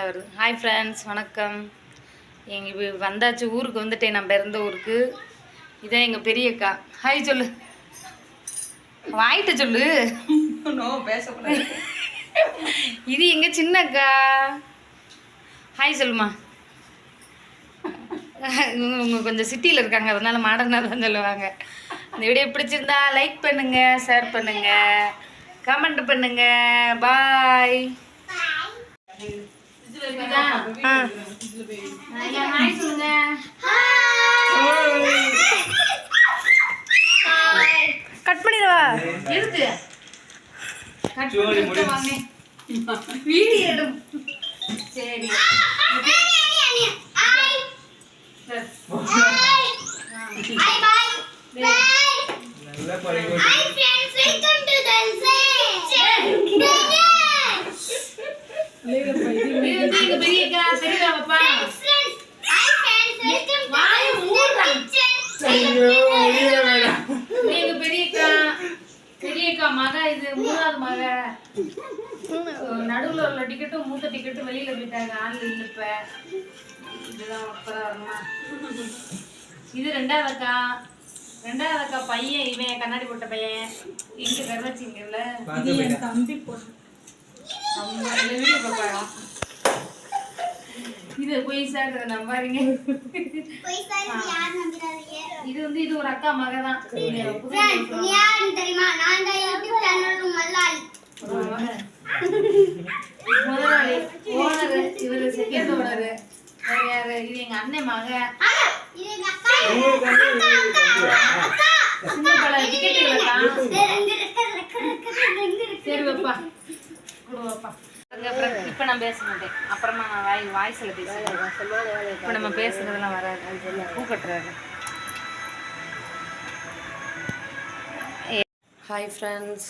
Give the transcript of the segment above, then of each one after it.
தான் வருது. Hi friends, வணக்கம். எங்கள் வந்தாச்சு, ஊருக்கு வந்துட்டேன். நம்ம இருந்த ஊருக்கு. இதான் எங்கள் பெரியக்கா. ஹாய் சொல்லு, வாயிட்ட சொல்லு. பேசக்கூடாது. இது எங்கள் சின்னக்கா. ஹாய் சொல்லுமா. இவங்க கொஞ்சம் சிட்டியில் இருக்காங்க, அதனால மாடர்னாக தான் சொல்லுவாங்க. இந்த வீடியோ பிடிச்சிருந்தா லைக் பண்ணுங்கள், ஷேர் பண்ணுங்கள், கமெண்ட் பண்ணுங்கள். பாய். கட் பண்ணிடுவா. இருக்கு வீடியோ எடும். சரி பெரியக்கா மக. இது மூணாவது மக. நடுவில் உள்ள டிக்கெட்டும் மூத்த டிக்கெட்டும் வெளியில போயிட்டாங்க. ஆள் இல்லப்ப. இதுதான் அப்பதான் வரணுமா. இது ரெண்டாவது அக்கா பையன். இவன் கண்ணாடி போட்ட பையன். இங்க கருவச்சிங்கல்ல, தம்பி போட்டு வீடியோ பார்ப்பாங்க. இது போய் சேர்க்கிற நம்பாதீங்க. இது வந்து இது ஒரு அக்கா மக தான். முதலாளி ஓனரு, இவரு செகண்ட் ஓனரு. யாரு? இது எங்க அண்ணன் மக. சின்ன பல டிக்கெட் இல்லக்கா. சரி வைப்பா, கொடுப்பா. இப்போ நான் பேச மாட்டேன், அப்புறமா நான் வாய்ஸில் பேசுகிறேன். இப்போ நம்ம பேசுகிறதெல்லாம் வராது. பூ கட்டுறாரு. ஹாய் ஃப்ரெண்ட்ஸ்,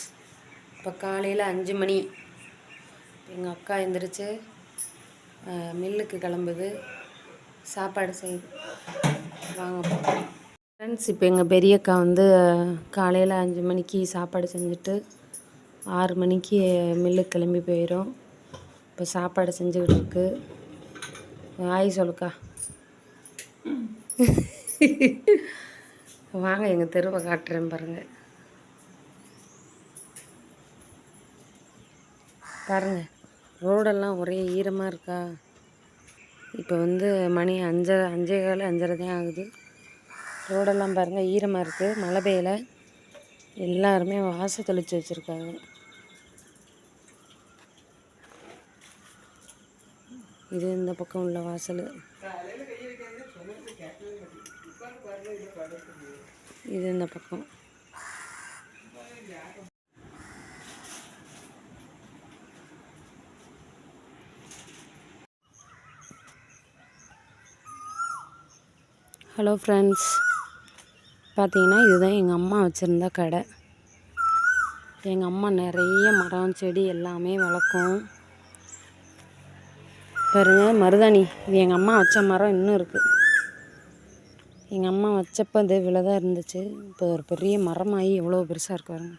இப்போ காலையில் 5 மணி. எங்கள் அக்கா எழுந்திரிச்சு மில்லுக்கு கிளம்புது, சாப்பாடு செய்யுது. வாங்க ஃப்ரெண்ட்ஸ். இப்போ எங்கள் பெரியக்கா வந்து காலையில் 5 மணிக்கு சாப்பாடு செஞ்சுட்டு 6 மணிக்கு மில்லுக்கு கிளம்பி போயிடும். இப்போ சாப்பாடு செஞ்சுக்கிட்டு இருக்கு. ஆய் சொல்லுக்கா. வாங்க எங்கள் தெருவை காட்டுறேன் பாருங்கள். பாருங்கள், ரோடெல்லாம் ஒரே ஈரமாக இருக்கா. இப்போ வந்து மணி 5:15 5:30 தான் ஆகுது. ரோடெல்லாம் பாருங்கள் ஈரமாக இருக்குது. மழை பெய்யலை. எல்லாருமே வாசல் தெளித்து வச்சுருக்காங்க. இது இந்த பக்கம் உள்ள வாசல். இது இந்த பக்கம். ஹலோ ஃப்ரெண்ட்ஸ், பார்த்தீங்கன்னா இதுதான் எங்கள் அம்மா வச்சுருந்த கடை. எங்கள் அம்மா நிறைய மரம் செடி எல்லாமே வளர்க்கும். பாருங்க மருதாணி. இது எங்கள் அம்மா வச்ச மரம் இன்னும் இருக்குது. எங்கள் அம்மா வச்சப்போ அது இவ்வளோ தான் இருந்துச்சு. இப்போ ஒரு பெரிய மரமாகி எவ்வளோ பெருசாக இருக்கு பாருங்க.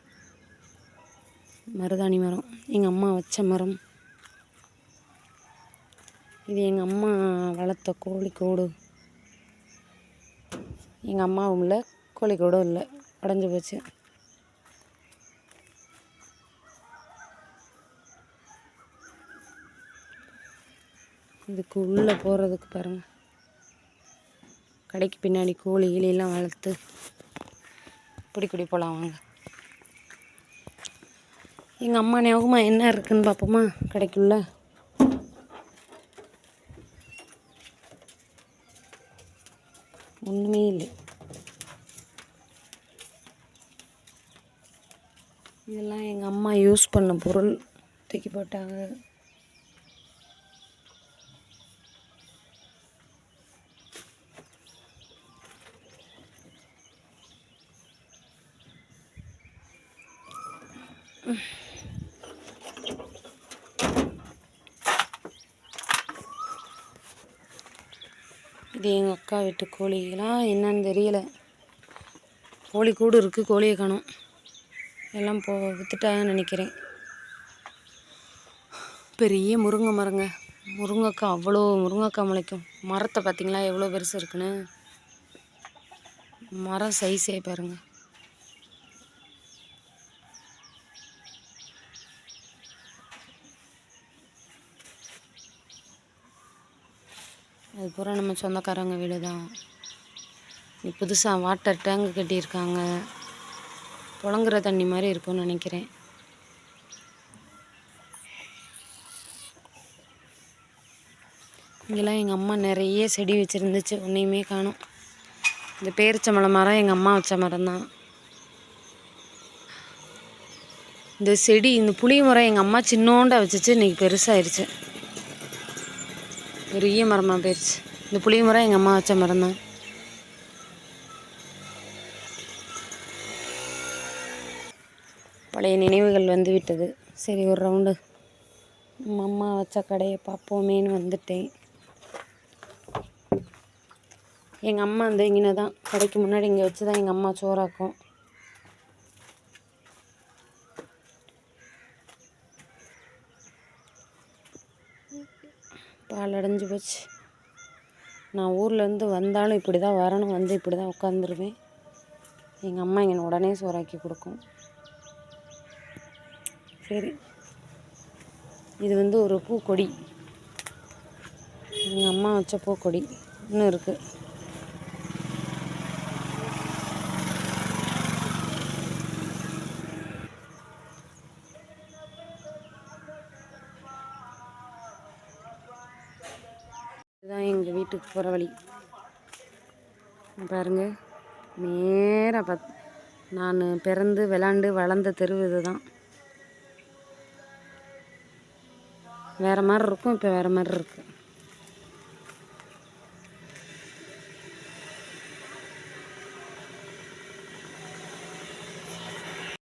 மருதாணி மரம் எங்கள் அம்மா வச்ச மரம். இது எங்கள் அம்மா வளர்த்த கோழிக்கூடு. எங்கள் அம்மாவும் இல்லை, கோழிக்கூடும் இல்லை, உடஞ்சி போச்சு. இதுக்கு உள்ளே போகிறதுக்கு பாருங்கள், கடைக்கு பின்னாடி கோழி கிளியெல்லாம் வளர்த்து பிடி போகலாம். வாங்க. எங்கள் அம்மா ஞாபகமாக என்ன இருக்குதுன்னு பார்ப்போமா. கடைக்குள்ள ஒன்றுமே இல்லை. இதெல்லாம் எங்கள் அம்மா யூஸ் பண்ண பொருள் தூக்கி போட்டாங்க. இது எங்கள் அக்கா வீட்டு கோழிகளாம் என்னன்னு தெரியல. கோழிக்கூடு இருக்குது, கோழியை காணோம். எல்லாம் விற்றுட்டாங்கன்னு நினைக்கிறேன். பெரிய முருங்கை மரங்க, முருங்கைக்காய் அவ்வளோ முருங்கைக்காய் முளைக்கும். மரத்தை பார்த்திங்களா எவ்வளோ பெருசு இருக்குன்னு. மரம் சைஸே பாருங்கள். அது பூரா நம்ம சொந்தக்காரங்க வீடு தான். புதுசாக வாட்டர் டேங்கு கட்டியிருக்காங்க. புழங்குற தண்ணி மாதிரி இருக்கும்னு நினைக்கிறேன். இங்கெல்லாம் எங்கள் அம்மா நிறைய செடி வச்சுருந்துச்சு, ஒன்றையுமே காணும். இந்த பேரிச்சம்பழம் மரம் எங்கள் அம்மா வச்ச மரம் தான். இந்த செடி, இந்த புளிய மரம் எங்கள் அம்மா சின்னோண்டா வச்சுச்சு, இன்றைக்கி பெருசாகிடுச்சு, பெரிய மரமாக போயிடுச்சு. இந்த புளிய மரம் எங்கள் அம்மா வச்ச மரம் தான். பழைய நினைவுகள் வந்து விட்டது. சரி, ஒரு ரவுண்டு அம்மா வச்ச கடையை பார்ப்போமேன்னு வந்துட்டேன். எங்கள் அம்மா வந்து இங்கே தான் கடைக்கு முன்னாடி இங்கே வச்சு தான் எங்கள் அம்மா சோறாக்கும். பால் அடைஞ்சு போச்சு. நான் ஊர்லேருந்து வந்தாலும் இப்படி தான் வரணும், வந்து இப்படி தான் உட்காந்துருவேன். எங்கள் அம்மா இங்கே உடனே சோறாக்கி கொடுக்கும். சரி, இது வந்து ஒரு பூக்கொடி, எங்கள் அம்மா வச்ச பூக்கொடி இன்னும் இருக்குது. இதுதான் எங்கள் வீட்டுக்கு போகிற வழி பாருங்கள். நேராக நான் பிறந்து விளாண்டு வளர்ந்த தெரு இது தான். வேறு மாதிரி இருக்கும், இப்போ வேறு மாதிரி இருக்குது.